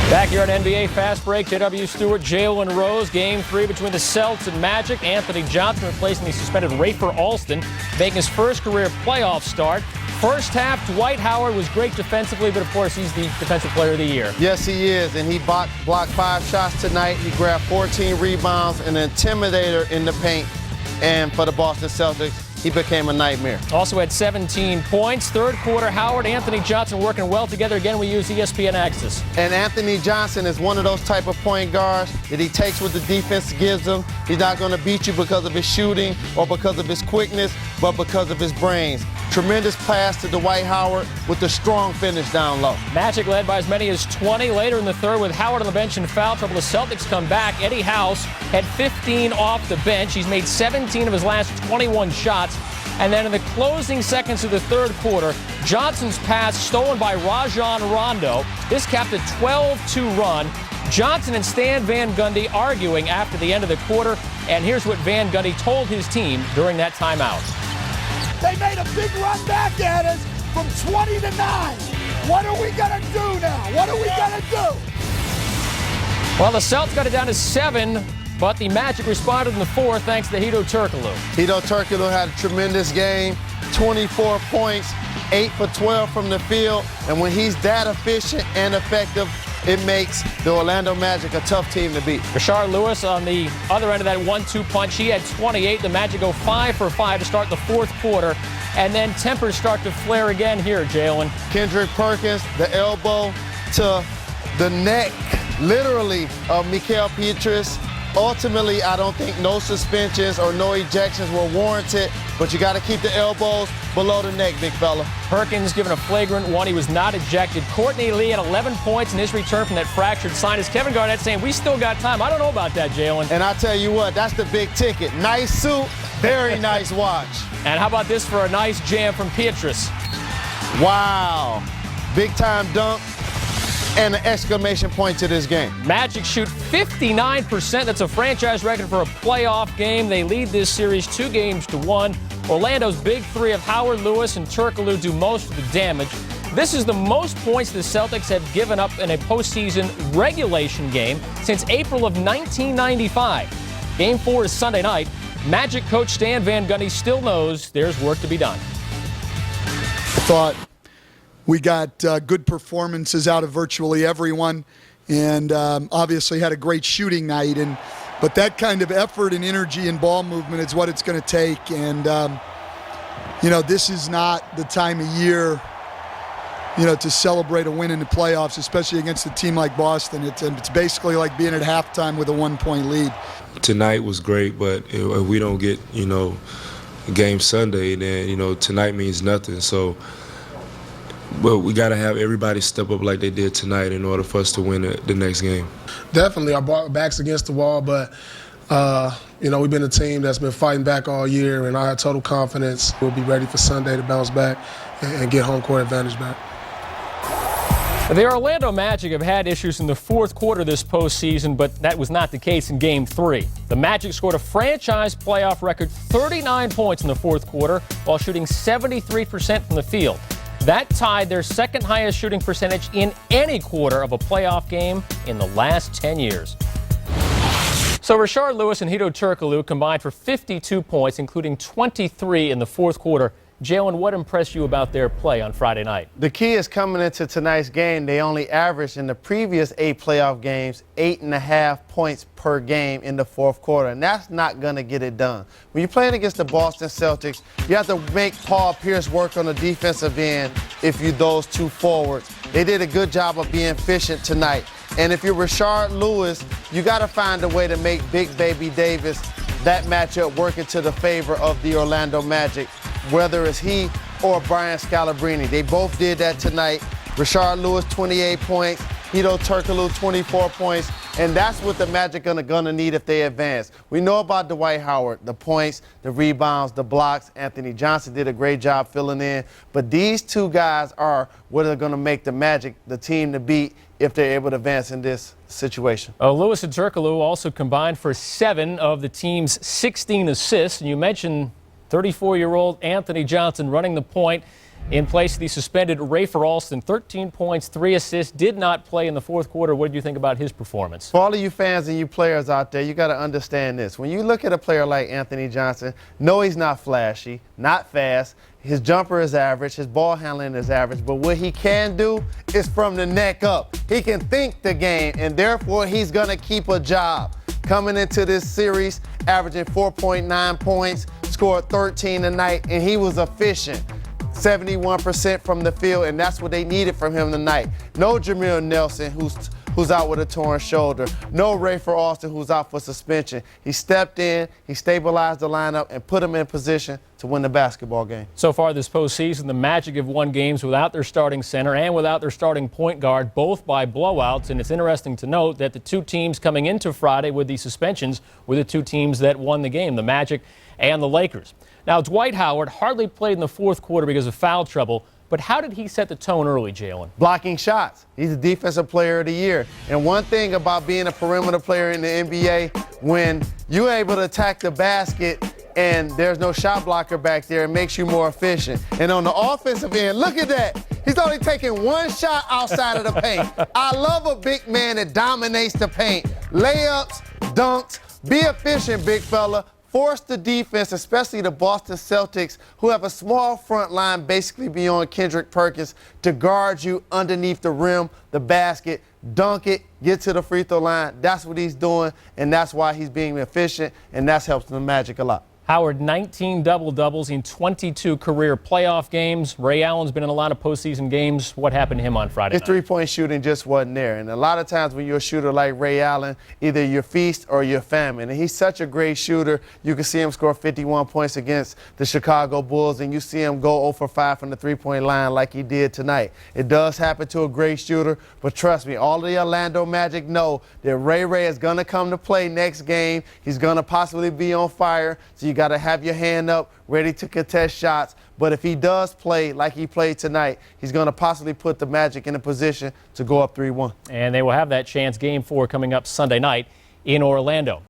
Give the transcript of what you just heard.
Back here on NBA Fast Break, J.W. Stewart, Jalen Rose, Game 3 between the Celts and Magic. Anthony Johnson replacing the suspended Rafer Alston, making his first career playoff start. First half, Dwight Howard was great defensively, but of course he's the Defensive Player of the Year. Yes, he is, and he blocked 5 shots tonight. He grabbed 14 rebounds, an intimidator in the paint. And for the Boston Celtics, he became a nightmare. Also had 17 points. Third quarter, Howard, Anthony Johnson working well together. Again, we use ESPN Access. And Anthony Johnson is one of those type of point guards that he takes what the defense gives him. He's not going to beat you because of his shooting or because of his quickness, but because of his brains. Tremendous pass to Dwight Howard with a strong finish down low. Magic led by as many as 20 later in the third with Howard on the bench in foul trouble. The Celtics come back. Eddie House had 15 off the bench. He's made 17 of his last 21 shots. And then in the closing seconds of the third quarter, Johnson's pass stolen by Rajon Rondo. This capped a 12-2 run. Johnson and Stan Van Gundy arguing after the end of the quarter. And here's what Van Gundy told his team during that timeout. They made a big run back at us from 20 to 9. What are we going to do now? What are we going to do? Well, the Celts got it down to 7, but the Magic responded in the fourth thanks to Hedo Turkoglu. Hedo Turkoglu had a tremendous game, 24 points, 8 for 12 from the field. And when he's that efficient and effective, it makes the Orlando Magic a tough team to beat. Rashard Lewis on the other end of that 1-2 punch. He had 28. The Magic go 5 for 5 to start the fourth quarter. And then tempers start to flare again here, Jalen. Kendrick Perkins, the elbow to the neck, literally, of Mikael Pietrus. Ultimately, I don't think no suspensions or no ejections were warranted, but you got to keep the elbows below the neck, big fella. Perkins given a flagrant one. He was not ejected. Courtney Lee had 11 points in his return from that fractured sinus. Kevin Garnett saying, we still got time. I don't know about that, Jalen. And I tell you what, that's the big ticket. Nice suit, very nice watch. And how about this for a nice jam from Pietrus? Wow. Big time dunk. And an exclamation point to this game. Magic shoot 59%. That's a franchise record for a playoff game. They lead this series 2-1. Orlando's big three of Howard, Lewis, and Turkoglu do most of the damage. This is the most points the Celtics have given up in a postseason regulation game since April of 1995. Game 4 is Sunday night. Magic coach Stan Van Gundy still knows there's work to be done. I thought we got good performances out of virtually everyone, and obviously had a great shooting night. But that kind of effort and energy and ball movement is what it's going to take. And this is not the time of year, to celebrate a win in the playoffs, especially against a team like Boston. It's basically like being at halftime with a 1-point lead. Tonight was great, but if we don't get game Sunday, then tonight means nothing. So. Well, we got to have everybody step up like they did tonight in order for us to win the next game. Definitely, our back's against the wall, but, we've been a team that's been fighting back all year, and I have total confidence we'll be ready for Sunday to bounce back and get home court advantage back. The Orlando Magic have had issues in the fourth quarter this postseason, but that was not the case in Game 3. The Magic scored a franchise playoff record 39 points in the fourth quarter while shooting 73% from the field. That tied their second highest shooting percentage in any quarter of a playoff game in the last 10 years. So Rashard Lewis and Hedo Turkoglu combined for 52 points, including 23 in the fourth quarter. Jalen, what impressed you about their play on Friday night? The key is coming into tonight's game, they only averaged in the previous 8 playoff games 8.5 points per game in the fourth quarter, and that's not going to get it done. When you're playing against the Boston Celtics, you have to make Paul Pierce work on the defensive end if you're those two forwards. They did a good job of being efficient tonight. And if you're Rashard Lewis, you got to find a way to make Big Baby Davis that matchup work into the favor of the Orlando Magic, whether it's he or Brian Scalabrine. They both did that tonight. Rashard Lewis, 28 points. Hedo Turkoglu, 24 points. And that's what the Magic are going to need if they advance. We know about Dwight Howard, the points, the rebounds, the blocks. Anthony Johnson did a great job filling in. But these two guys are what are going to make the Magic the team to beat if they're able to advance in this situation. Lewis and Turkoglu also combined for 7 of the team's 16 assists. And you mentioned 34-year-old Anthony Johnson running the point. In place of the suspended Rafer Alston, 13 points, 3 assists, did not play in the fourth quarter. What did you think about his performance? For all of you fans and you players out there, you got to understand this. When you look at a player like Anthony Johnson, no, he's not flashy, not fast. His jumper is average. His ball handling is average. But what he can do is from the neck up. He can think the game, and therefore he's going to keep a job. Coming into this series, averaging 4.9 points, scored 13 tonight, and he was efficient. 71% from the field, and that's what they needed from him tonight. No Jameer Nelson, who's out with a torn shoulder. No Rafer Alston, who's out for suspension. He stepped in, he stabilized the lineup, and put him in position to win the basketball game. So far this postseason, the Magic have won games without their starting center and without their starting point guard, both by blowouts. And it's interesting to note that the two teams coming into Friday with these suspensions were the two teams that won the game, the Magic and the Lakers. Now, Dwight Howard hardly played in the fourth quarter because of foul trouble, but how did he set the tone early, Jalen? Blocking shots. He's the Defensive Player of the Year. And one thing about being a perimeter player in the NBA, when you're able to attack the basket and there's no shot blocker back there, it makes you more efficient. And on the offensive end, look at that. He's only taking one shot outside of the paint. I love a big man that dominates the paint. Layups, dunks, be efficient, big fella. Force the defense, especially the Boston Celtics, who have a small front line basically beyond Kendrick Perkins, to guard you underneath the rim, the basket, dunk it, get to the free throw line. That's what he's doing, and that's why he's being efficient, and that's helped the Magic a lot. Howard, 19 double-doubles in 22 career playoff games. Ray Allen's been in a lot of postseason games. What happened to him on Friday night? His three-point shooting just wasn't there. And a lot of times when you're a shooter like Ray Allen, either you're feast or you're famine. And he's such a great shooter. You can see him score 51 points against the Chicago Bulls, and you see him go 0 for 5 from the three-point line like he did tonight. It does happen to a great shooter, but trust me, all of the Orlando Magic know that Ray is going to come to play next game. He's going to possibly be on fire, so you got to have your hand up, ready to contest shots. But if he does play like he played tonight, he's going to possibly put the Magic in a position to go up 3-1. And they will have that chance, Game 4, coming up Sunday night in Orlando.